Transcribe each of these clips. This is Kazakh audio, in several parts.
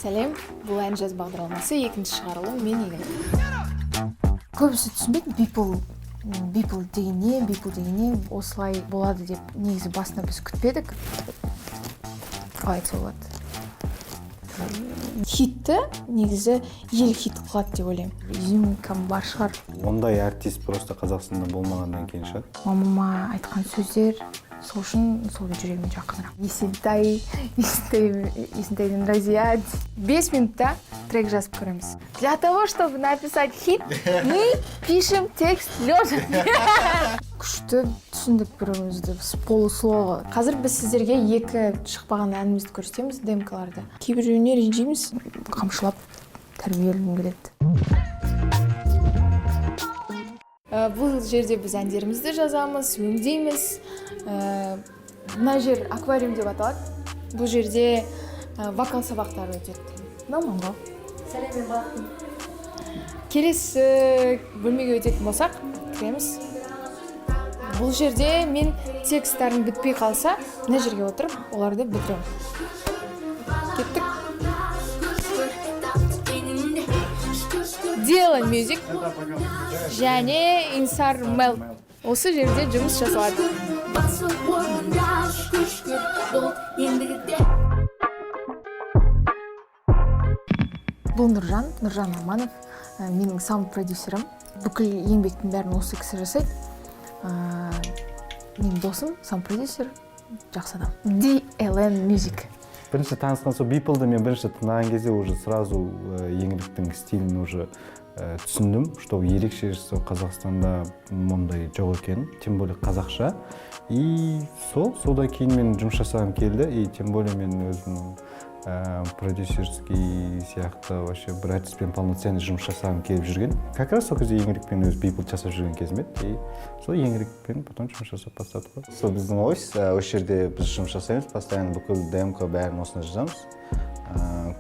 Сәлем, бұл ән жаз бағдарламасы екінші шығарылым, мен Егін. Көбісі түсінбейді, People дегенне, осылай болады деп негізі басында біз күтпедік. Қалай айтса болады. Хитті негізі ел хит қылады деп ойлаймын. Изюмкам бар шығар. Ондай артист просто Қазақстанда болмағаннан кейін шығар. Мамама айтқан сөздер, сол үшін сол жүрегіме жақынырақ. Есентайдың разия. 5 минутта трек жазып көреміз. Для того, чтобы написать хит, мы пишем текст лежа. Күшті түсіндік бірімізді, полуслова. Қазір біз сіздерге екі шықпаған әнімізді көрсетеміз, демкаларды. Кейбіреуіне ренжиміз, қамшылап тәрбиелігім келеді. Бұл жерде біз әндерімізді жазамыз, өңдейміз. Мына жер аквариум деп аталады. Бұл жерде вокал сабақтары өтеді. Мамамға. Сәлемен балақтым. Келесі бөлмеге өтетін болсақ, кіреміз. Бұл жерде мен тексттарым бітпей қалса, мына жерге отырып, оларды бітіремін. Кеттік. Дело Music және Insar Mel. Осы жерде жұмыс жасалады. Бұл Нұржан Арманов, менің саунд-продюсерім. Бүкіл еңбектің бәрін осы кісі жасайды. Менің досым, саунд-продюсер, жақсы адам. DLN Music. Бірінші танысқан сол People'ды мен бірінші тыңдаған кезде уже сразу еңліктің стилін уже түсіндім, что ерекше Қазақстанда мұндай жоқ екен, тем более қазақша. И содан кейін мен жұмыс жасағым келді, и тем более мен өзімнің продюсерский сияқты вообще бір артиспен полноценный жұмыс жасағым келіп жүрген. Как раз сол кезде еңлікпен өз People жасап жүрген кезім еді, и сол еңлікпен потом жұмыс жасап бастадық. Сол біздің ось жерде біз жұмыс жасаймыз, постоянно бүкіл демка бәрін осында жазамыз.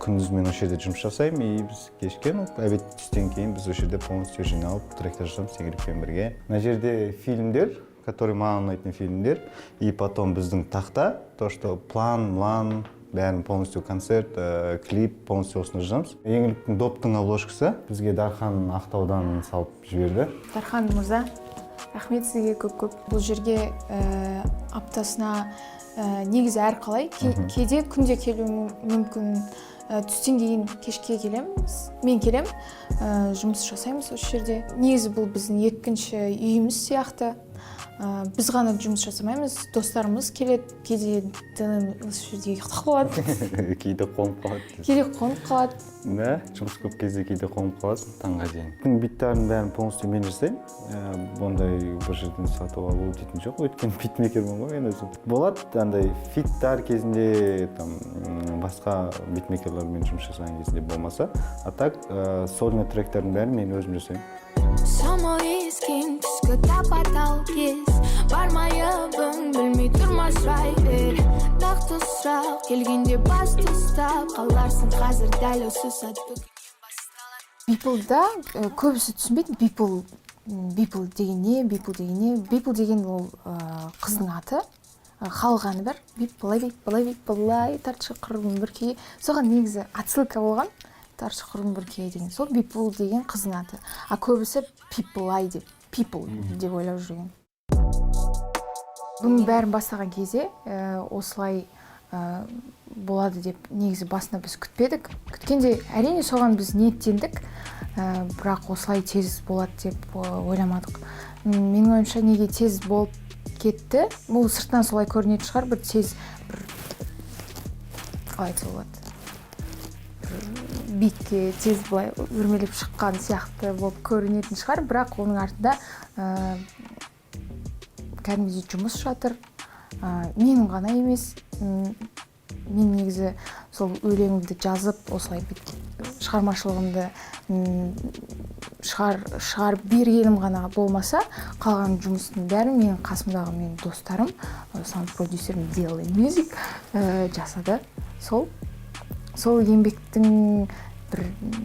Күндіз мен осы жерде жұмыс жасаймын, и біз кешкен обед түстен кейін біз осы жерде полностью жиналып тректер жазамыз еңлікпен бірге. Мына жерде фильмдер, которые маған ұнайтын фильмдер, и потом біздің тақта, то что план, бәрін полностью концерт, клип полностью осында жазамыз. Еңліктің доптың обложкасы бізге Дархан Ақтаудан салып жіберді. Дархан мырза, рахмет сізге көп. Бұл жерге аптасына негізі әр қалай, кейде күнде келуім мүмкін, түстен кейін кешке келеміз. Мен келем, жұмыс жасаймыз осы жерде. Негізі бұл біздің екінші үйіміз сияқты. Біз ғана жұмыс жасамаймыз, достарымыз келеді, кейде осы жерде ұйықтап қалады. Кейде қонып қалады. Да, жұмыс көп кезде кейде қонып қалады, таңға дейін. Биттарын бәрін полностью мен жасаймын. Ондай бір жерден сатып алу дейтін жоқ, өткен битмейкермін ғой мен өзім. Болады, андай фиттар кезінде, басқа битмейкерлермен жұмыс жасаған кезінде болмаса, а так сольный тректердің бәрін мен өзім жасаймын. Самой ескен түскі тапатал кез бармайыбың білмей тұрма сұрай бер нақты сұрақ келгенде бас ұстап қаларсың қазір дәл осы сәт People'да көбісі түсінбейді. People деген ол қыздың аты, халық әні бар. Былай тартшы құрбым бір кей. Соған негізі отсылка болған. Таршы құрбым бір кей деген. Сол People деген қыздың аты. А көбісі People деп ойлап жүрген. Бұның бәрін бастаған кезде осылай болады деп негізі басында біз күтпедік. Күткенде әрине соған біз ниеттендік, бірақ осылай тез болады деп ойламадық. Менің ойымша неге тез болып кетті? Бұл сыртынан солай көрінетін шығар, бір тез қалай айтса болады. Битке тез былай өрмелеп шыққан сияқты болып көрінетін шығар, бірақ оның артында кәдімгідей жұмыс жатыр. Менің ғана емес, мен негізі сол өлеңімді жазып, осылай шығармашылығымды шығарып бергенім ғана болмаса, қалған жұмыстың бәрін менің қасымдағы менің достарым, саунд-продюсерім DLN Music жасады. Сол еңбектің бір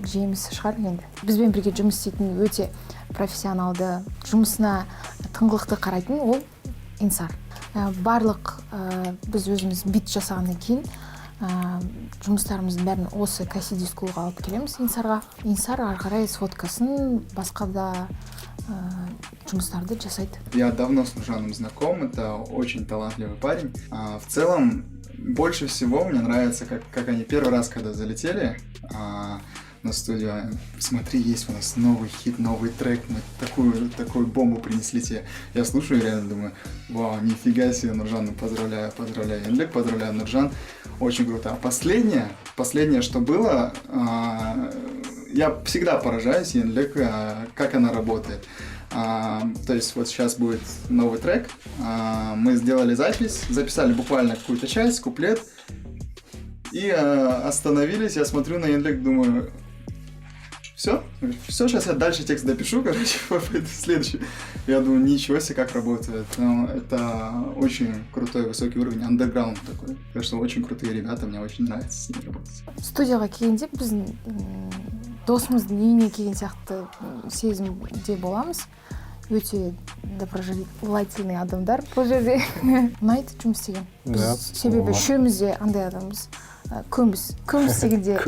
жемісі шығар енді. Бізбен бірге жұмыс істейтін өте профессионалды, жұмысына тыңғылықты қарайтын ол Insar. Барлық біз өзіміз бит жасағаннан кейін жұмыстарымыздың бәрін осы Касиди School'ға алып келеміз Инсарға. Инсар ары қарай сфоткасын, басқа да жұмыстарды жасайды. Я давно с Нуржаном знаком, это очень талантливый парень. В целом, больше всего мне нравится, как они первый раз, когда залетели на студию, смотри, есть у нас новый хит, новый трек, мы такую бомбу принесли тебе. Я слушаю и реально думаю, вау, нифига себе, Нуржан, поздравляю, Янлек, поздравляю, Нуржан, очень круто. А последнее, что было, я всегда поражаюсь, Янлек, как она работает. То есть вот сейчас будет новый трек, мы сделали запись, записали буквально какую-то часть, куплет, и остановились, я смотрю на Янлек, думаю, все, сейчас я дальше текст допишу, короче, следующий. Я думаю, ничего себе, как работает. Но это очень крутой, высокий уровень, андерграунд такой. Так что очень крутые ребята, мне очень нравится с ними работать. Студияға келгенде біз досымыздың үйіне келген сияқты сезімде боламыз. Өте доброжелательный адамдар бұл жерде. Ұнайды жұмыс істеген. Біз себебі үшеуміз де андай адамбыз. Көмбіз дегенде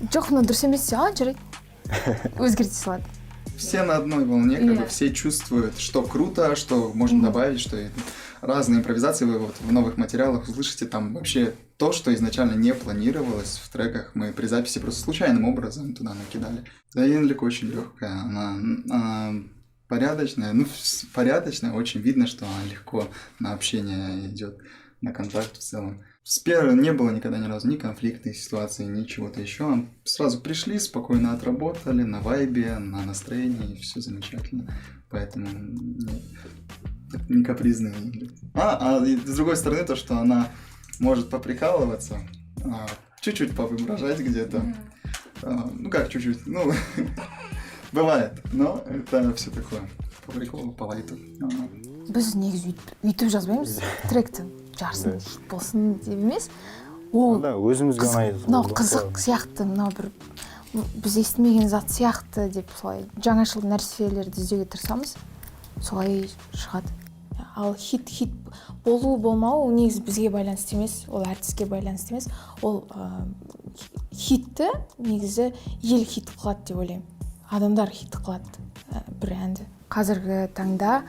жоқ, дұрыс емес, жарайды. Өзгерте салады. Все на одной волне, как бы все чувствуют, что круто, что можно добавить, что разные импровизации вы вот в новых материалах услышите, там вообще то, что изначально не планировалось в треках, мы при записи просто случайным образом туда накидали. Да, Янлек очень легкая, она порядочная, очень видно, что она легко на общение идет, на контакт в целом. Не было никогда ни разу ни конфликтной ситуации, ни чего-то еще. Сразу пришли, спокойно отработали, на вайбе, на настроении, и все замечательно. Поэтому не капризный. И с другой стороны, то, что она может поприкалываться, чуть-чуть повыражать где-то. Как чуть-чуть, бывает, но это все такое по приколу, по лайту. Біз негізі үйтіп жазбаймыз, тректі жарсын болсын деп емес. Ол қызық сияқты, біз естімеген зат сияқты деп солай жаңашыл нәрселерді іздеуге тырысамыз, солай шығады. Ал хит болу болмау ол негізі бізге байланысты емес, ол артистке байланысты емес, ол хитті негізі ел хит қылады деп ойлаймын. Адамдар хит қылады бір әнді. Қазіргі таңда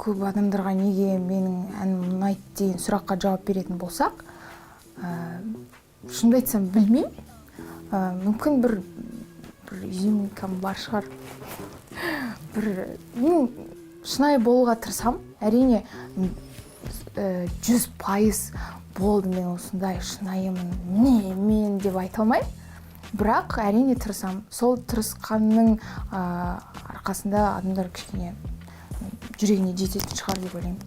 көп адамдарға неге менің әнім ұнайды деген сұраққа жауап беретін болсақ, шынымды айтсам білмеймін. Мүмкін бір изюминкам бар шығар. Шынайы болуға тырысам. Әрине 100% болды мен осындай шынайымын, мен деп айта алмаймын. Бірақ әрине тырысам. Сол тырысқанның арқасында адамдар кішкене жүрегіне жететін шығар деп ойлаймын.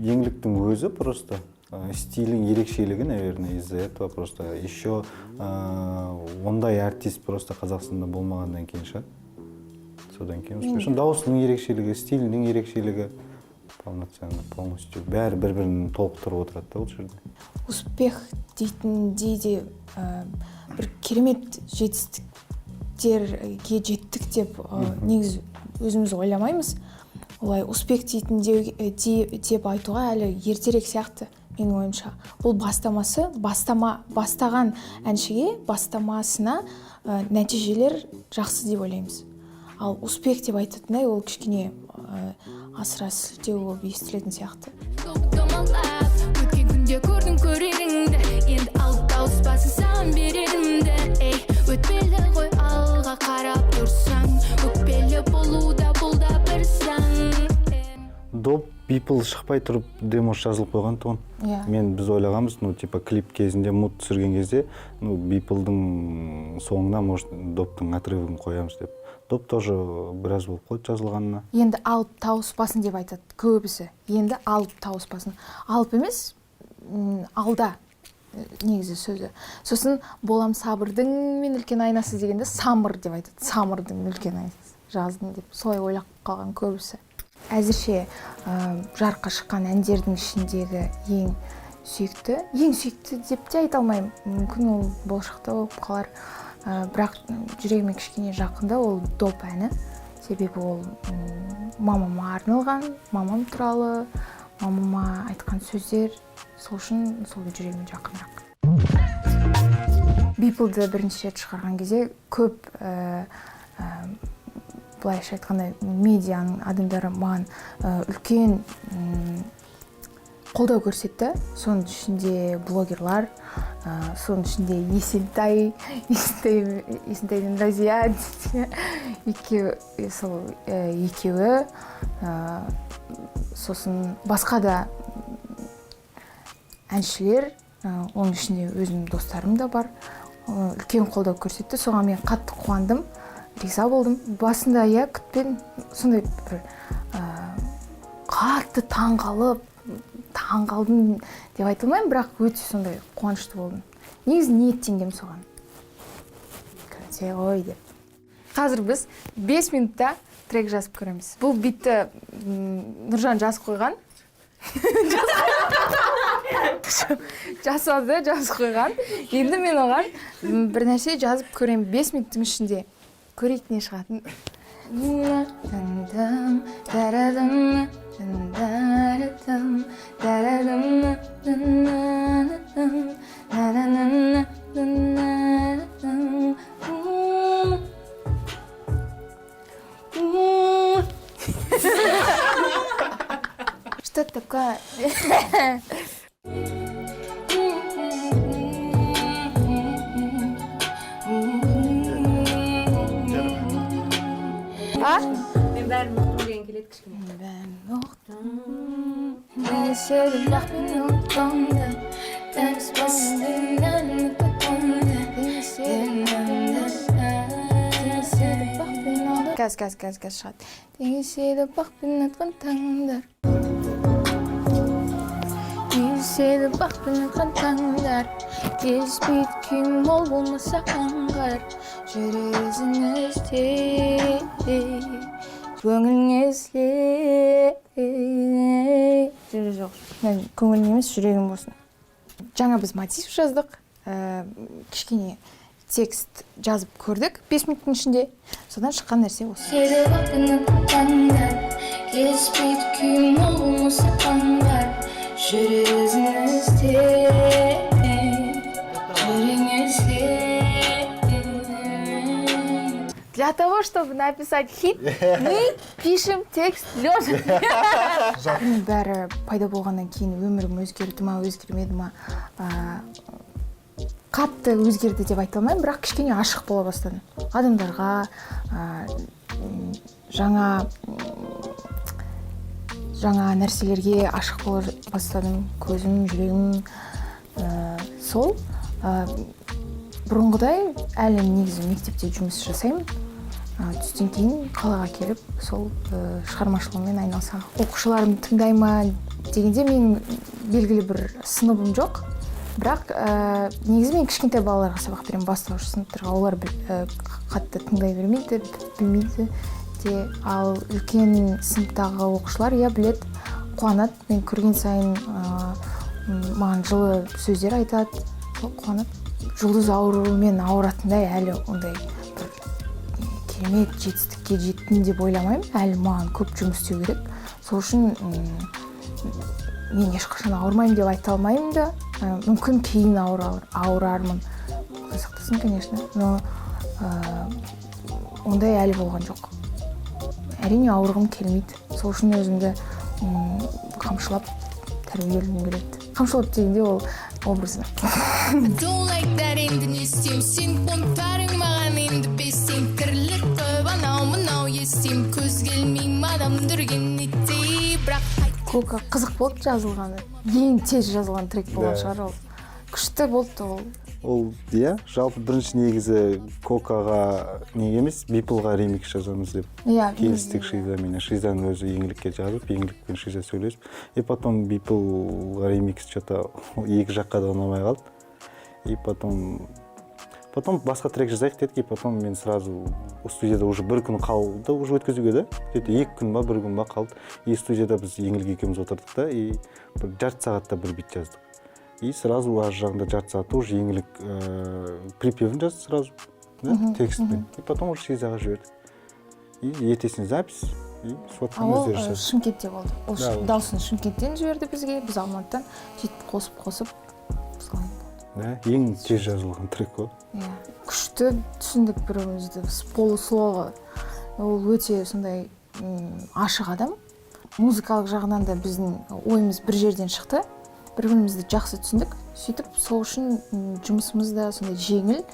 Еңліктің өзі просто стилің ерекшелігі, наверное, из-за этого просто еще ондай артист просто Қазақстанда болмағаннан кейін шығар. Содан кейін успешный. Дауысының ерекшелігі, стилінің ерекшелігі полностью бәрі бір-бірін толықтырып отырады да ол жерде. Успех дейтіндей де бір керемет жетістіктерге жеттік деп негізі өзіміз ойламаймыз. Олай успех деп айтуға әлі ертерек сияқты менің ойымша. Бұл бастаған әншіге бастамасына нәтижелер жақсы деп ойлаймыз. Ал успех деп айтатындай ол кішкене асыра сілтеу болып естілетін сияқты. Өткен күнде көрдің көреріңді, енді алып тауыспасын саған берерімді. Өтпелі ғой алға қарап тұрсаң, өкпелі болуда бұл да бір заң. Доп People шықпай тұрып демос жазылып қойған тұғын. Мен біз ойлағанбыз, клип кезінде, муд түсірген кезде, People'дың соңына, может, доптың отрывын қоямыз деп. Доп тоже біраз болып қойды жазылғанына. Енді алып тауыспасын деп айтады көбісі. Енді алып тауыспасын. Алып емес, алда негізі сөзі. Сосын болам сабырдың мен үлкен айнасы дегенде самыр деп айтады. Самырдың үлкен айнасы жаздың деп солай ойлап қалған көбісі. әзірше жарыққа шыққан әндердің ішіндегі ең сүйікті деп те айта алмаймын. Мүмкін ол болашақта болып қалар. Бірақ жүрегіме кішкене жақында ол доп әні. Себебі ол мамама арналған, мамам туралы, мамама айтқан сөздер. Сол үшін сол жүрегіме жақынырақ. Beeple'ды бірінші рет шығарған кезде көп былайша айтқанда медианың адамдары маған үлкен қолдау көрсетті. Соның ішінде блогерлар, соның ішінде Есентайдың Разия екеуі, сосын басқа да әншілер, оның ішінде өзімнің достарым да бар. Үлкен қолдау көрсетті. Соған мен қатты қуандым, риза болдым. Басында күтпедім, сондай бір қатты таңғалдым деп айта алмаймын, бірақ өте сондай қуанышты болдым. Негізі ниеттенгем соған. Көрсе ғой деп. Қазір біз 5 минутта трек жазып көреміз. Бұл битті Нұржан жазып қойған. Жазып қойған. Енді мен оған бір нәрсе жазып көрем 5 минуттың ішінде. Көрейік не шығатын. Что такое? Мен бәрін ұқтым деген келеді кішкене. Ben uçtum, yaşadım bak beni uçtumdu. Ters bastığından uçtumdu. Yaşadım bak beni uçtumdu. Gaz şart. Yaşadım bak beni uçtumdu. Yaşadım bak beni uçtumdu. Gezbeyt kim ol bulmasa hangar. Жүрегіңізде көңіліңізде жоқ, көңілің емес, жүрегің болсын. Жаңа біз мотив жаздық, кішкене текст жазып көрдік 5 минуттың ішінде. Содан шыққан нәрсе осы. Для того, чтобы написать хит, мы пишем текст лежа. Бәрі пайда болғаннан кейін өмірім өзгерді ма, өзгермеді ма, қатты өзгерді деп айта алмаймын, бірақ кішкене ашық бола бастадым. Адамдарға, жаңа нәрселерге ашық бола бастадым. Көзім, жүрегім сол. Бұрынғыдай әлі негізі мектепте жұмыс жасаймын. Түстен кейін қалаға келіп, сол шығармашылығымен айналсам. Оқушыларым тыңдай ма дегенде мен белгілі бір сыныбым жоқ. Бірақ негізі мен кішкентай балаларға сабақ беремін, бастауыш сыныптарға. Олар қатты тыңдай бермейді, білмейді де. Ал үлкен сыныптағы оқушылар біледі, қуанады. Мен көрген сайын маған жылы сөздер айтады, қуанады. Жұлдыз ауруымен ауыратындай әлі ондай бір керемет жетістікке жеттім деп ойламаймын. Әлі маған көп жұмыс істеу керек. Сол үшін мен ешқашан ауырмаймын деп айта алмаймын да. Мүмкін кейін ауырармын. Сақтасын, конечно, но ондай әлі болған жоқ. Әрине ауырғым келмейді. Сол үшін өзімді қамшылап тәрбиелегім келеді. Қамшылап дегенде ол образы. Don't like that енді не істеймін, сен қонтарың маған енді бестеймін. Тірлік қып анау-мынау естеймін, көз келмеймін адам дүрген неттей, бірақ Кока қызық болды жазылғаны. Ең тез жазылған трек болған шығар ол. Күшті болды ол. Ол, жалпы бірінші негізі Кокаға неге емес, Beepleға ремикс жазамыз деп келістік Шизамен. Шизаның өзі еңлікке жазып, еңлікпен Шиза сөйлесіп. И потом Beepleға ремикс что-то екі жаққа да ұнамай қалды. И потом Потом басқа трек жазайық дедік, и потом мен сразу студияда уже бір күн қалды уже өткізуге да. Где-то 2 күн ба, 1 күн ба қалды. И студияда біз еңлік екеуміз отырдық та, и бір жарты сағатта бір бит жаздық. И сразу ар жағында жарты сағатта уже еңлік припевін жазды сразу, да, текстпен. И потом уже Шизаға жібердік. И ертесіне запись, и сотканы Ол өздері жазды. Шымкентте болды. Ол Да, ол- дауысын Шымкенттен жіберді бізге, біз Алматыдан сөйтіп қосып солай. Да, ең тез жазылған трек қой. Иә. Күшті түсіндік бірімізді. Полуслова. Ол өте сондай ашық адам. Музыкалық жағынан да біздің ойымыз бір жерден шықты. Бір-бірімізді жақсы түсіндік. Сөйтіп сол үшін жұмысымыз да сондай жеңіл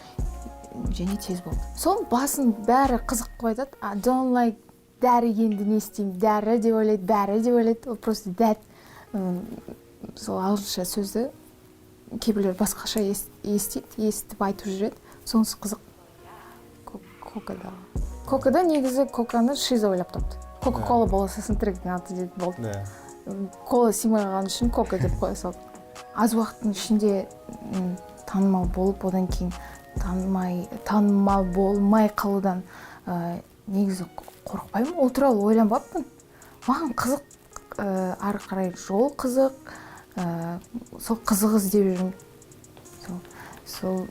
және тез болды. Сол басын бәрі қызық қылып айтады. I don't like дәрі енді не істеймін, дәрі деп ойлайды, бәрі деп ойлайды. Ол просто дәт. Сол ағылшынша сөзді кейбіреулер басқаша естіп айтып жүреді. Сонысы қызық. Кокада негізі коканы Шиза ойлап тапты. Кока-кола боласасын тректің аты деді болды. Да. Кола сыймай қалған үшін кока деп қоя салды. Аз уақыттың ішінде танымал болып, одан кейін танымал болмай қалудан негізі қорықпаймын. Ол туралы ойланбаппын. Маған қызық, ары қарай жол қызық, сол қызық іздеп жүрмін. Сол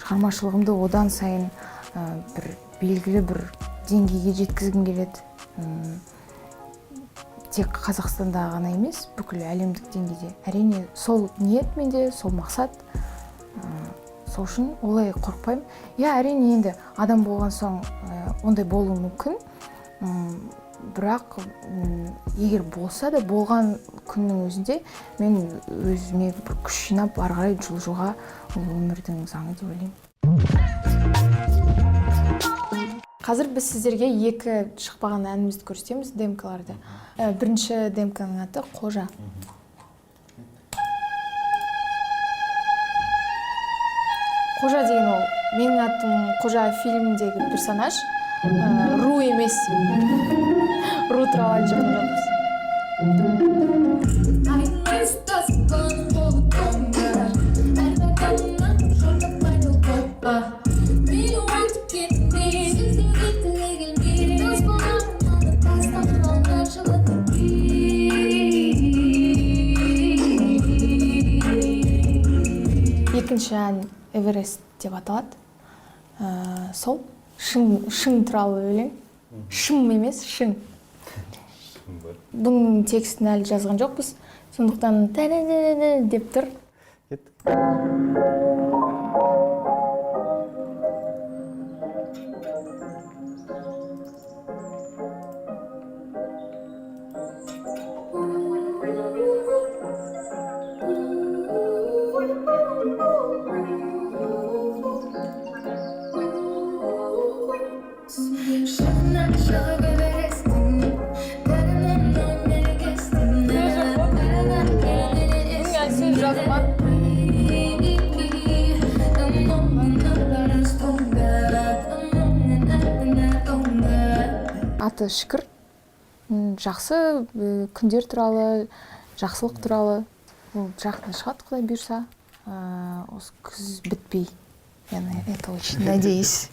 шығармашылығымды одан сайын бір белгілі бір деңгейге жеткізгім келеді. Тек Қазақстанда ғана емес, бүкіл әлемдік деңгейде. Әрине, сол ниет менде, сол мақсат. Сол үшін олай қорықпаймын. Әрине енді адам болған соң ондай болуы мүмкін. Бірақ егер болса да болған күннің өзінде мен өзіме бір күш жинап ары қарай жылжуға өмірдің заңы деп ойлаймын. Қазір біз сіздерге 2 шықпаған әнімізді көрсетеміз, демкаларды. Бірінші демканың аты Қожа. Қожа деген ол менің атым Қожа фильміндегі персонаж. Ру емес. Ру туралы айтып жатқан Екінші ән Эверест деп аталады. Сол шың туралы өлең. Шым емес, шың. Бұның текстін әлі жазған жоқпыз. Сондықтан деп тұр. Аты Шүкір. Жақсы күндер туралы, жақсылық туралы. Ол жақын шығады, Құдай бұйырса. Осы күз бітпей. Я на это очень надеюсь.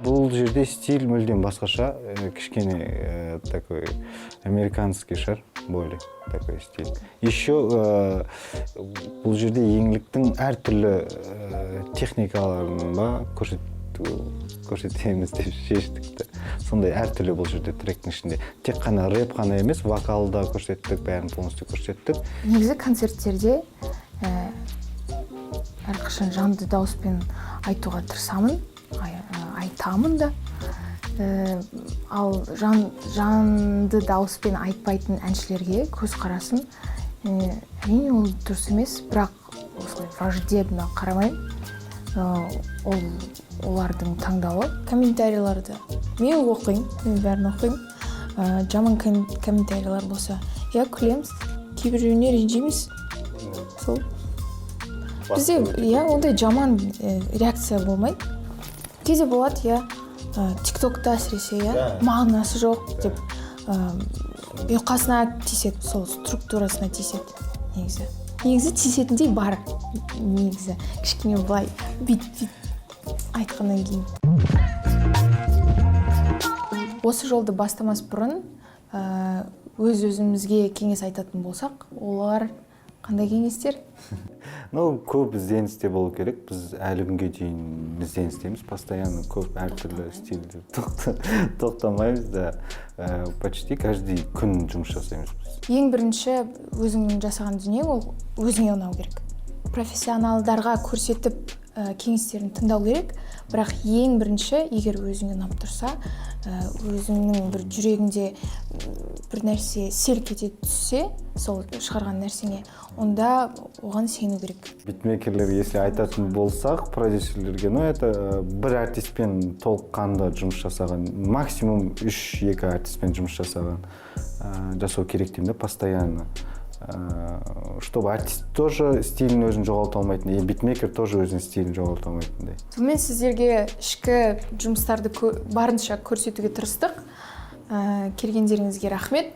Бұл жерде стиль мүлдем басқаша, кішкене такой американский шар, более такой стиль. Еще бұл жерде еңліктің әртүрлі техникаларын ба көрсетеміз деп шештік. Сондай әртүрлі бұл жерде тректің ішінде. Тек қана рэп қана емес, вокалда көрсеттік, бәрін полностью көрсеттік. Негізі концерттерде әрқашан жанды дауыспен айтуға тырысамын, айтамын да. Ал жанды дауыспен айтпайтын әншілерге көз қарасын. Әрине ол дұрыс емес, бірақ осылай враждебно қарамаймын. Олардың таңдауы. Комментарийларды мен оқимын, мен бәрін оқимын. Жаман комментарийлар болса, күлеміз, кейбіреуіне ренжиміз. Сол. Бізде ондай жаман реакция болмайды. Кейде болады, тиктокта әсіресе иә мағынасы жоқ деп ұйқасына тиіседі, сол структурасына тиіседі негізі тиісетіндей бар негізі кішкене былай бүйтіп айтқаннан кейін. Осы жолды бастамас бұрын өз-өзімізге кеңес айтатын болсақ, олар қандай кеңестер? Көп ізденісте болу керек. Біз әлі күнге дейін ізденістеміз, постоянно көп әртүрлі стильдер тоқтамаймыз да, почти каждый күн жұмыс жасаймыз біз. Ең бірінші өзіңнің жасаған дүние ол өзіңе ұнау керек. Профессионалдарға көрсетіп кеңестерін тыңдау керек, бірақ ең бірінші, егер өзіңе ұнап тұрса, өзіңнің бір жүрегіңде бір нәрсе селк ете түссе, сол шығарған нәрсеңе, онда оған сену керек. Битмейкерлер, если айтатын болсақ, продюсерлерге, это бір артистпен толыққанды жұмыс жасаған, максимум 3-2 артистпен жұмыс жасаған жасау керек деймін, постоянно. Чтобы артист тоже стилін өзін жоғалта алмайтын, и битмейкер тоже өзінің стилін жоғалта алмайтындай. Сонымен сіздерге ішкі жұмыстарды барынша көрсетуге тырыстық. Келгендеріңізге рахмет.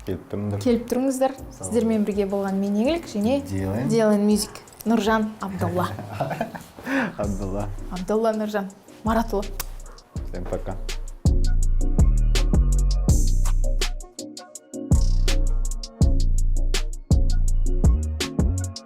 Келіп тұрыңыздар. Сіздермен бірге болған мен Еңлік және Dylan Music. Нұржан Абдолла. Абдолла. Абдолла Нұржан. Маратұлы. Всем пока.